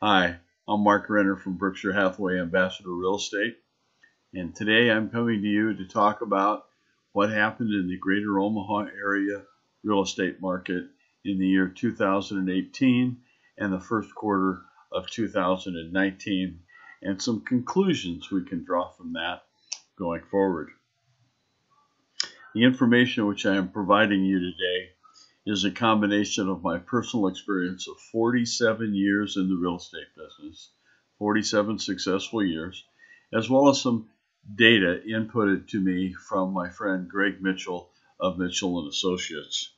Hi, I'm Mark Renner from Berkshire Hathaway Ambassador Real Estate, and today I'm coming to you to talk about what happened in the greater Omaha area real estate market in the year 2018 and the first quarter of 2019, and some conclusions we can draw from that going forward. The information which I am providing you today is a combination of my personal experience of 47 years in the real estate business, 47 successful years, as well as some data inputted to me from my friend Gregg Mitchell of Mitchell & Associates.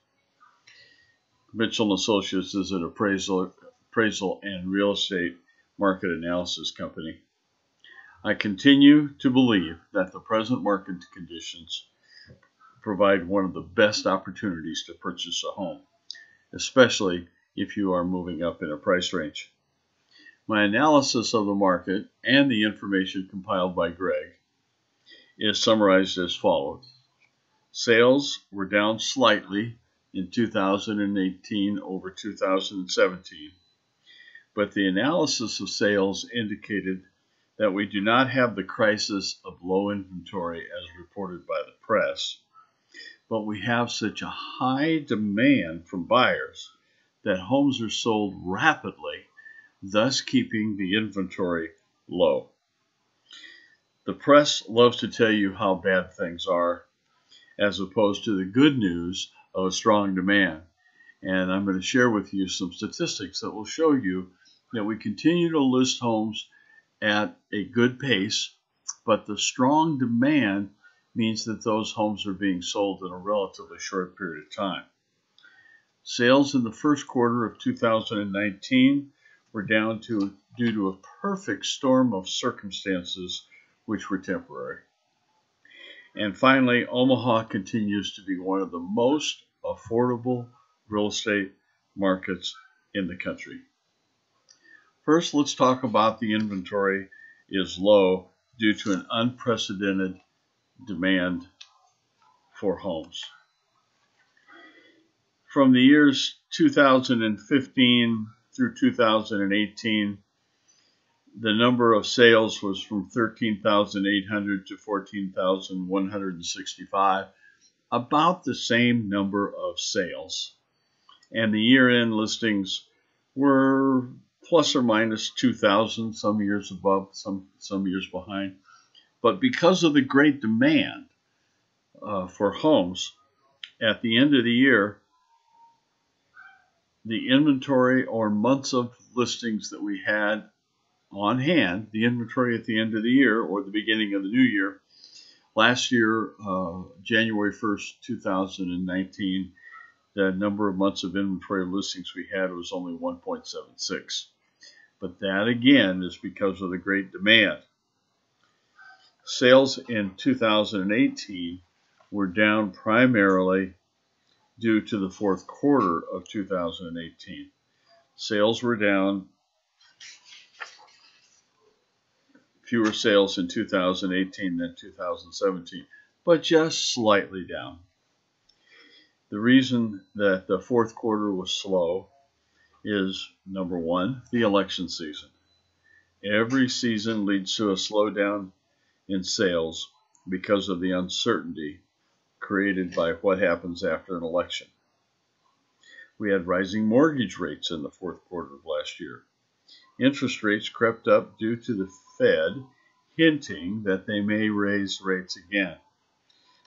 Mitchell & Associates is an appraisal and real estate market analysis company. I continue to believe that the present market conditions provide one of the best opportunities to purchase a home, especially if you are moving up in a price range. My analysis of the market and the information compiled by Gregg is summarized as follows. Sales were down slightly in 2018 over 2017, but the analysis of sales indicated that we do not have the crisis of low inventory as reported by the press, but we have such a high demand from buyers that homes are sold rapidly, thus keeping the inventory low. The press loves to tell you how bad things are, as opposed to the good news of a strong demand. And I'm going to share with you some statistics that will show you that we continue to list homes at a good pace, but the strong demand means that those homes are being sold in a relatively short period of time. Sales in the first quarter of 2019 were down due to a perfect storm of circumstances which were temporary. And finally, Omaha continues to be one of the most affordable real estate markets in the country. First, let's talk about the inventory is low due to an unprecedented demand for homes. From the years 2015 through 2018, the number of sales was from 13,800 to 14,165, about the same number of sales. And the year-end listings were plus or minus 2,000, some years above, some years behind. But because of the great demand for homes, at the end of the year, the inventory or months of listings that we had on hand, the inventory at the end of the year or the beginning of the new year, last year, January 1st, 2019, the number of months of inventory listings we had was only 1.76. But that, again, is because of the great demand. Sales in 2018 were down primarily due to the fourth quarter of 2018. Sales were down, fewer sales in 2018 than 2017, but just slightly down. The reason that the fourth quarter was slow is, number one, the election season. Every season leads to a slowdown in sales because of the uncertainty created by what happens after an election. We had rising mortgage rates in the fourth quarter of last year. Interest rates crept up due to the Fed hinting that they may raise rates again.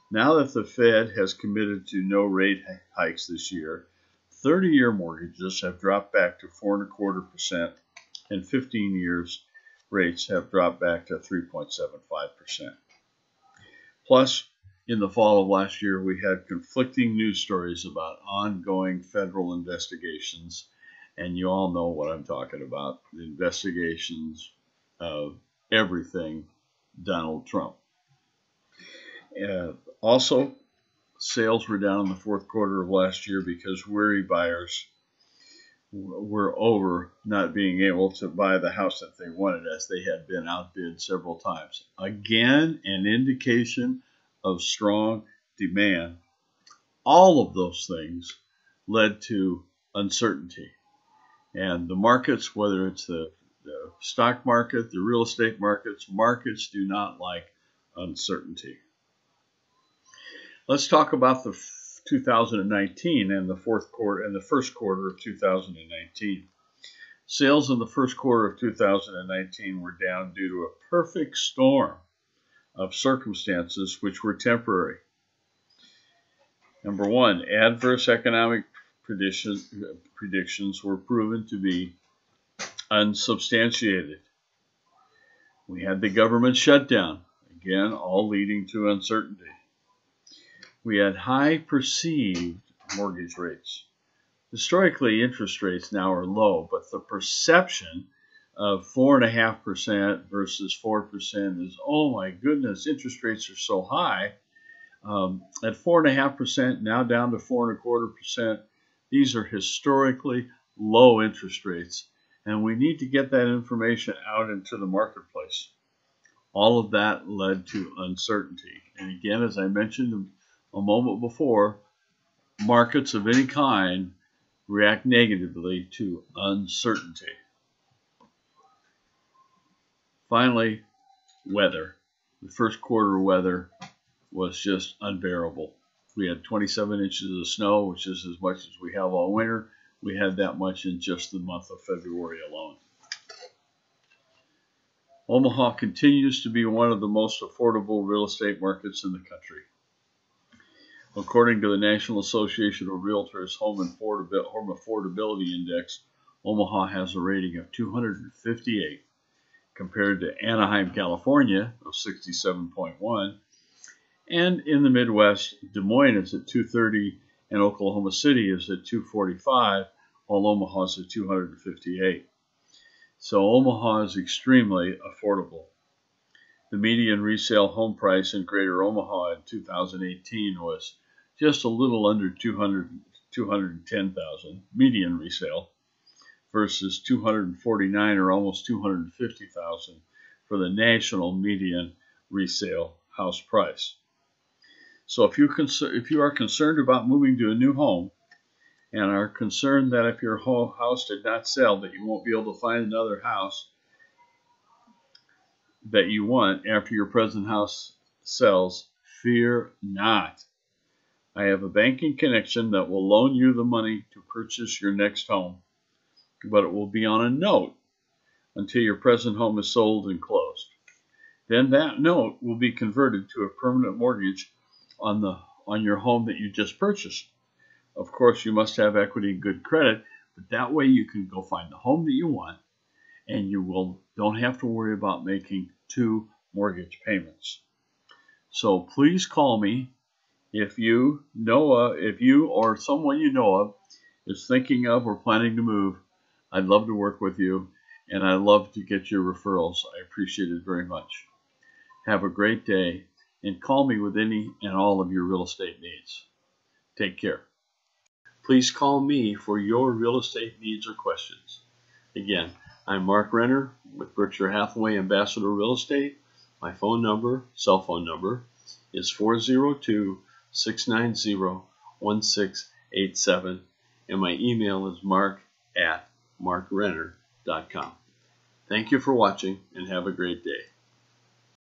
Now that the Fed has committed to no rate hikes this year, 30-year mortgages have dropped back to 4.25%, and 15 years rates have dropped back to 3.75%. Plus, in the fall of last year, we had conflicting news stories about ongoing federal investigations, and you all know what I'm talking about, the investigations of everything Donald Trump. Also, sales were down in the fourth quarter of last year because weary buyers were over not being able to buy the house that they wanted, as they had been outbid several times. Again, an indication of strong demand. All of those things led to uncertainty. And the markets, whether it's the stock market, the real estate markets do not like uncertainty. Let's talk about the 2019 and the fourth quarter and the first quarter of 2019. Sales in the first quarter of 2019 were down due to a perfect storm of circumstances which were temporary. Number one, adverse economic predictions were proven to be unsubstantiated. We had the government shutdown, again, all leading to uncertainty. We had high perceived mortgage rates. Historically, interest rates now are low, but the perception of 4.5% versus 4% is, oh my goodness, interest rates are so high. At 4.5%, now down to 4.25%, these are historically low interest rates, and we need to get that information out into the marketplace. All of that led to uncertainty. And again, as I mentioned a moment before, markets of any kind react negatively to uncertainty. Finally, weather. The first quarter weather was just unbearable. We had 27 inches of snow, which is as much as we have all winter. We had that much in just the month of February alone. Omaha continues to be one of the most affordable real estate markets in the country. According to the National Association of Realtors Home Affordability Index, Omaha has a rating of 258 compared to Anaheim, California of 67.1. And in the Midwest, Des Moines is at 230 and Oklahoma City is at 245, while Omaha is at 258. So Omaha is extremely affordable. The median resale home price in Greater Omaha in 2018 was just a little under $210,000 median resale versus $249 or almost $250,000 for the national median resale house price. So if you are concerned about moving to a new home and are concerned that if your house did not sell that you won't be able to find another house that you want after your present house sells, fear not. I have a banking connection that will loan you the money to purchase your next home, but it will be on a note until your present home is sold and closed. Then that note will be converted to a permanent mortgage on your home that you just purchased. Of course, you must have equity and good credit, but that way you can go find the home that you want, and you don't have to worry about making 2 mortgage payments. So please call me if you or someone you know of is thinking of or planning to move. I'd love to work with you, and I love to get your referrals. I appreciate it very much. Have a great day, and call me with any and all of your real estate needs. Take care. Please call me for your real estate needs or questions. Again, I'm Mark Renner with Berkshire Hathaway Ambassador Real Estate. My cell phone number is 402-690-1687, and my email is mark@markrenner.com. Thank you for watching, and have a great day.